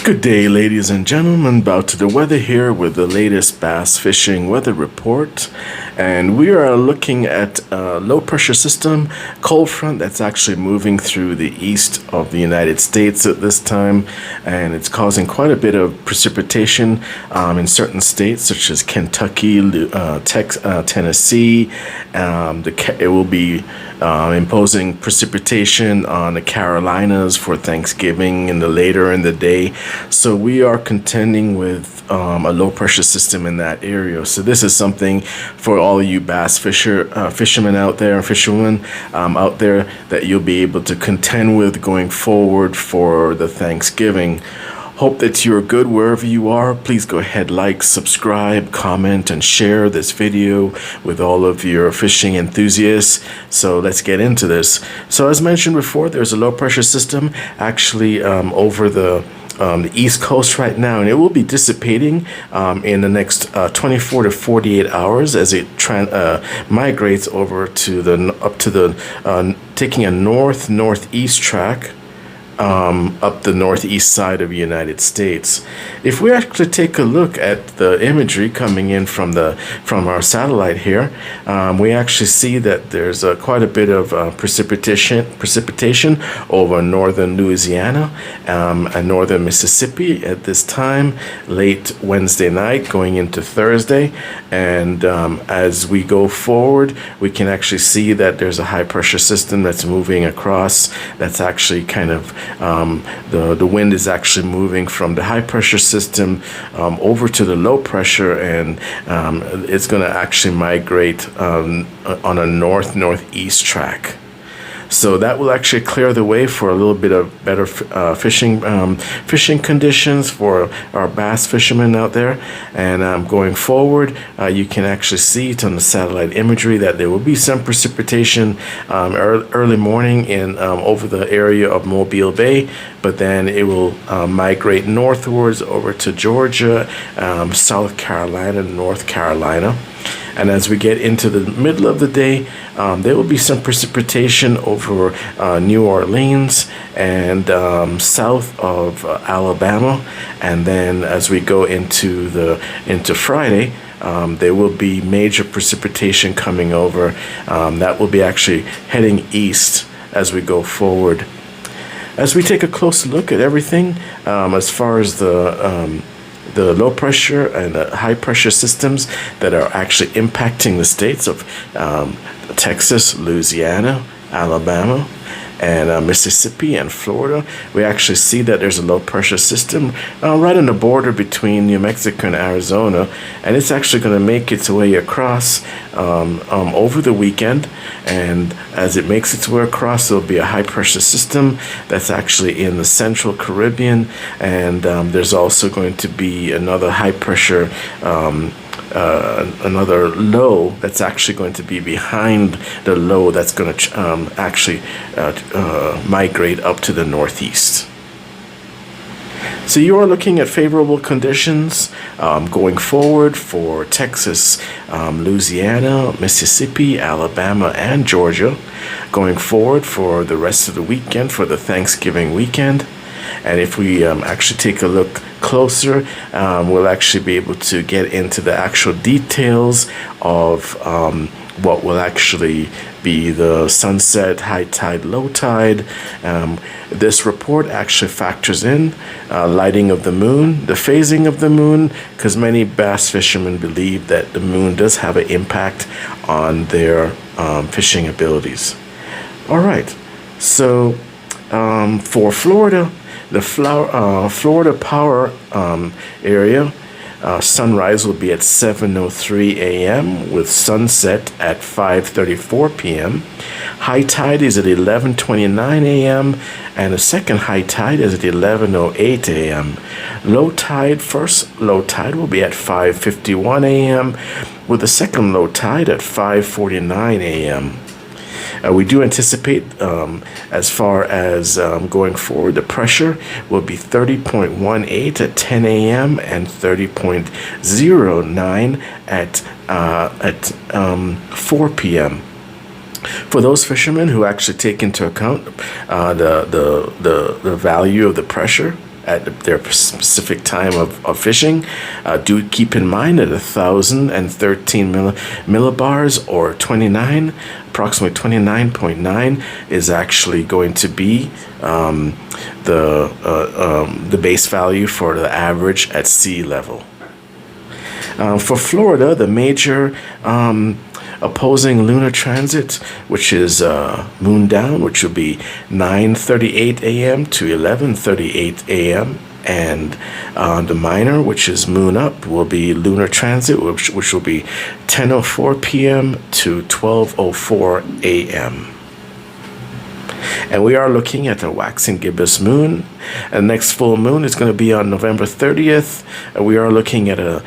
Good day, ladies and gentlemen. About to the weather here with the latest bass fishing weather report. And we are looking at a low pressure system, cold front that's actually moving through the east of the United States at this time. And it's causing quite a bit of precipitation in certain states such as Kentucky, Tennessee. It will be imposing precipitation on the Carolinas for Thanksgiving in the later in the day. So we are contending with a low pressure system in that area. So this is something for all you bass fishermen out there and fisherwomen out there that you'll be able to contend with going forward for the Thanksgiving. Hope that you're good wherever you are. Please go ahead, like, subscribe, comment, and share this video with all of your fishing enthusiasts. So let's get into this. So as mentioned before, there's a low pressure system actually over the East Coast right now, and it will be dissipating in the next 24 to 48 hours as it migrates over to taking a northeast track up the northeast side of the United States. If we actually take a look at the imagery coming in from our satellite here, we actually see that there's quite a bit of precipitation over northern Louisiana and northern Mississippi at this time, late Wednesday night going into Thursday. And as we go forward, we can actually see that there's a high pressure system that's moving across. That's actually kind of the wind is actually moving from the high pressure system over to the low pressure, and it's going to actually migrate on a northeast track. So that will actually clear the way for a little bit of better fishing conditions for our bass fishermen out there. And going forward, you can actually see it on the satellite imagery that there will be some precipitation early morning in over the area of Mobile Bay, but then it will migrate northwards over to Georgia, South Carolina, North Carolina. And as we get into the middle of the day, there will be some precipitation over New Orleans and south of Alabama. And then as we go into Friday, there will be major precipitation coming over. That will be actually heading east as we go forward. As we take a closer look at everything, as far as the low pressure and the high pressure systems that are actually impacting the states of Texas, Louisiana, Alabama, and Mississippi and Florida, we actually see that there's a low pressure system right on the border between New Mexico and Arizona, and it's actually going to make its way across over the weekend. And as it makes its way across, there'll be a high pressure system that's actually in the central Caribbean, and there's also going to be another high pressure another low that's actually going to be behind the low that's going to actually migrate up to the northeast. So you are looking at favorable conditions going forward for Texas, Louisiana, Mississippi, Alabama, and Georgia, going forward for the rest of the weekend, for the Thanksgiving weekend. And if we actually take a look closer, we'll actually be able to get into the actual details of what will actually be the sunset, high tide, low tide. This report actually factors in lighting of the moon, the phasing of the moon, because many bass fishermen believe that the moon does have an impact on their fishing abilities. All right, so for Florida, the Florida power area, sunrise will be at 7:03 a.m. with sunset at 5:34 p.m. High tide is at 11:29 a.m. and the second high tide is at 11:08 a.m. First low tide will be at 5:51 a.m. with the second low tide at 5:49 a.m. We do anticipate, as far as going forward, the pressure will be 30.18 at 10 a.m. and 30.09 at 4 p.m. For those fishermen who actually take into account the value of the pressure, at their specific time of fishing. Do keep in mind that 1,013 millibars, or approximately 29.9, is actually going to be the base value for the average at sea level. For Florida, the major opposing lunar transit, which is moon down, which will be 9:38 a.m. to 11:38 a.m., and the minor, which is moon up, will be lunar transit, which will be 10:04 p.m. to 12:04 a.m. And we are looking at a waxing gibbous moon. And next full moon is going to be on November 30th. We are looking at a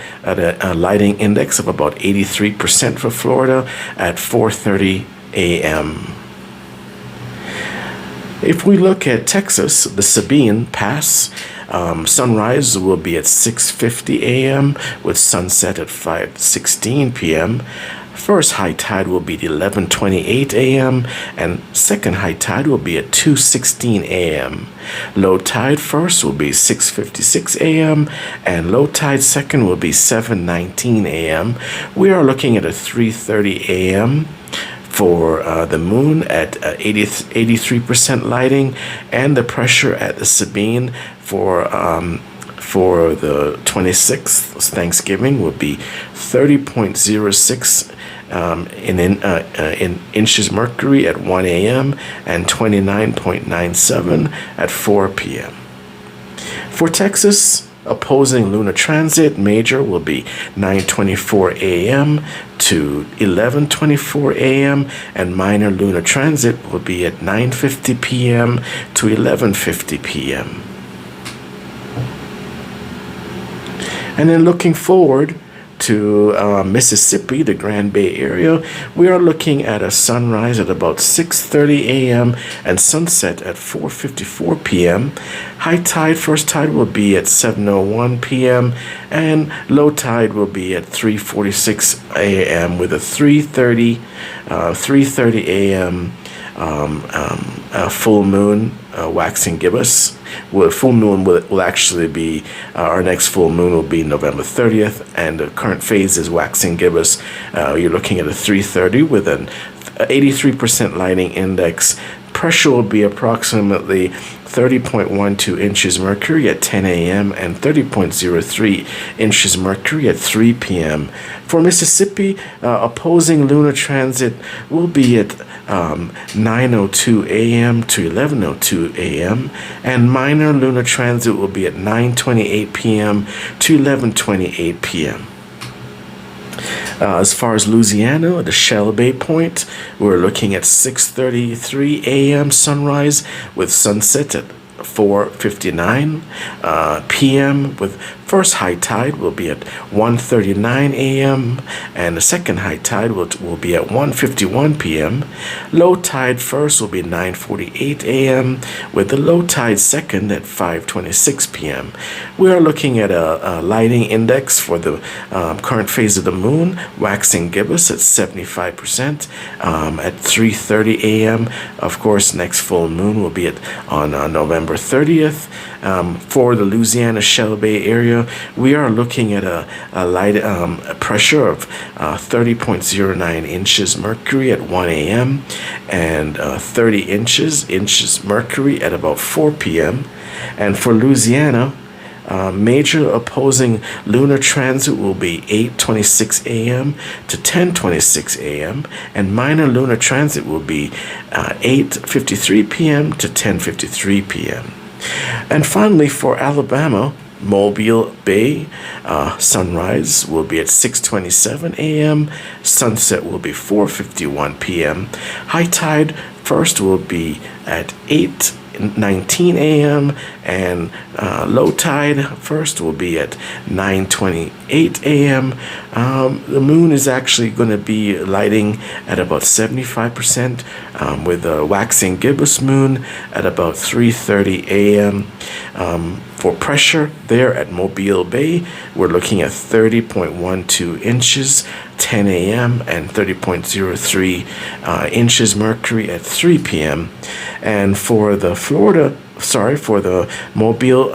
lighting index of about 83% for Florida at 4:30 a.m. If we look at Texas, the Sabine Pass, sunrise will be at 6:50 a.m. with sunset at 5:16 p.m. First high tide will be at 11:28 a.m. and second high tide will be at 2:16 a.m. Low tide first will be 6:56 a.m. and low tide second will be 7:19 a.m. We are looking at a 3:30 a.m. for the moon at 83% lighting, and the pressure at the Sabine for the 26th, Thanksgiving, will be 30.06 in inches mercury at 1 a.m. and 29.97 at 4 p.m. For Texas, opposing lunar transit major will be 9:24 a.m. to 11:24 a.m. and minor lunar transit will be at 9:50 p.m. to 11:50 p.m. And then looking forward to Mississippi, the Grand Bay area, we are looking at a sunrise at about 6:30 a.m. and sunset at 4:54 p.m. High tide, first tide will be at 7:01 p.m. and low tide will be at 3:46 a.m. with a 3:30 a.m. Full moon, waxing gibbous. Full moon will actually be, our next full moon will be November 30th, and the current phase is waxing gibbous. You're looking at a 3:30 with an 83% lighting index. Pressure will be approximately 30.12 inches mercury at 10 a.m. and 30.03 inches mercury at 3 p.m. For Mississippi, opposing lunar transit will be at 9:02 a.m. to 11:02 a.m. and minor lunar transit will be at 9:28 p.m. to 11:28 p.m. As far as Louisiana, the Shell Bay Point, we're looking at 6:33 a.m. sunrise with sunset at 4:59 p.m. with first high tide will be at 1:39 a.m. and the second high tide will be at 1:51 p.m. Low tide first will be 9:48 a.m. with the low tide second at 5:26 p.m. We are looking at a lighting index for the current phase of the moon, waxing gibbous at 75% at 3:30 a.m. Of course, next full moon will be on November 30th. For the Louisiana Shell Bay area, we are looking at a light pressure of 30.09 inches mercury at 1 a.m. and 30 inches mercury at about 4 p.m. And for Louisiana, major opposing lunar transit will be 8:26 a.m. to 10:26 a.m. and minor lunar transit will be 8:53 p.m. to 10:53 p.m. And finally, for Alabama, Mobile Bay, sunrise will be at 6:27 a.m. Sunset will be 4:51 p.m. High tide first will be at 8:19 a.m. and low tide first will be at 9:28 a.m. The moon is actually going to be lighting at about 75% with a waxing gibbous moon at about 3:30 a.m. For pressure there at Mobile Bay, we're looking at 30.12 inches 10 a.m. and 30.03 inches mercury at 3 p.m. And for the Florida for the Mobile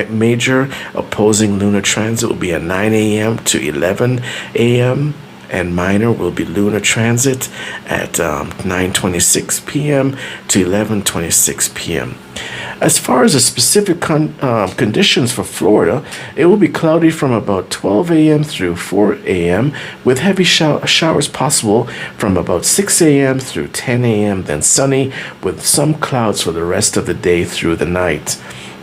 major opposing lunar transit will be at 9 a.m. to 11 a.m. and minor will be lunar transit at 9:26 p.m. to 11:26 p.m. As far as the specific conditions for Florida, it will be cloudy from about 12 a.m. through 4 a.m. with heavy showers possible from about 6 a.m. through 10 a.m. Then sunny with some clouds for the rest of the day through the night.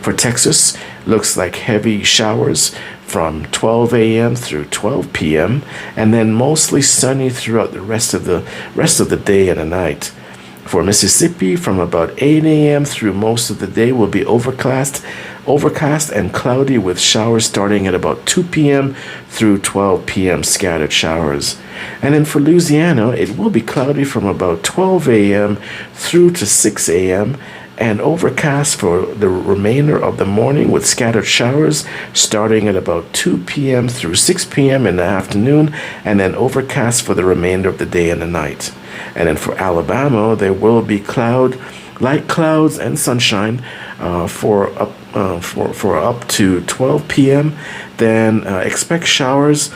For Texas, looks like heavy showers from 12 a.m. through 12 p.m. and then mostly sunny throughout the rest of the day and the night. For Mississippi, from about 8 a.m. through most of the day will be overcast and cloudy with showers starting at about 2 p.m. through 12 p.m. scattered showers. And then for Louisiana, it will be cloudy from about 12 a.m. through to 6 a.m. and overcast for the remainder of the morning with scattered showers starting at about 2 p.m. through 6 p.m. in the afternoon, and then overcast for the remainder of the day and the night. And then for Alabama, there will be light clouds and sunshine for up to 12 p.m. Then expect showers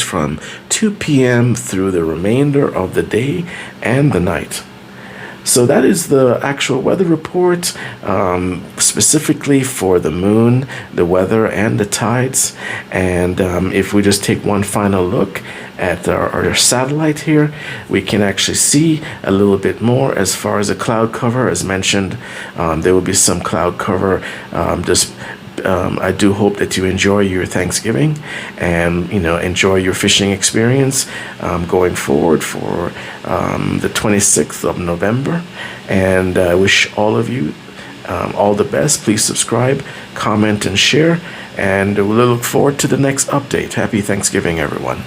from 2 p.m. through the remainder of the day and the night. So that is the actual weather report, specifically for the moon, the weather, and the tides. And if we just take one final look at our satellite here, we can actually see a little bit more as far as the cloud cover. As mentioned, there will be some cloud cover. I do hope that you enjoy your Thanksgiving and enjoy your fishing experience going forward for the 26th of November. And I wish all of you all the best. Please subscribe, comment, and share. And we'll look forward to the next update. Happy Thanksgiving, everyone.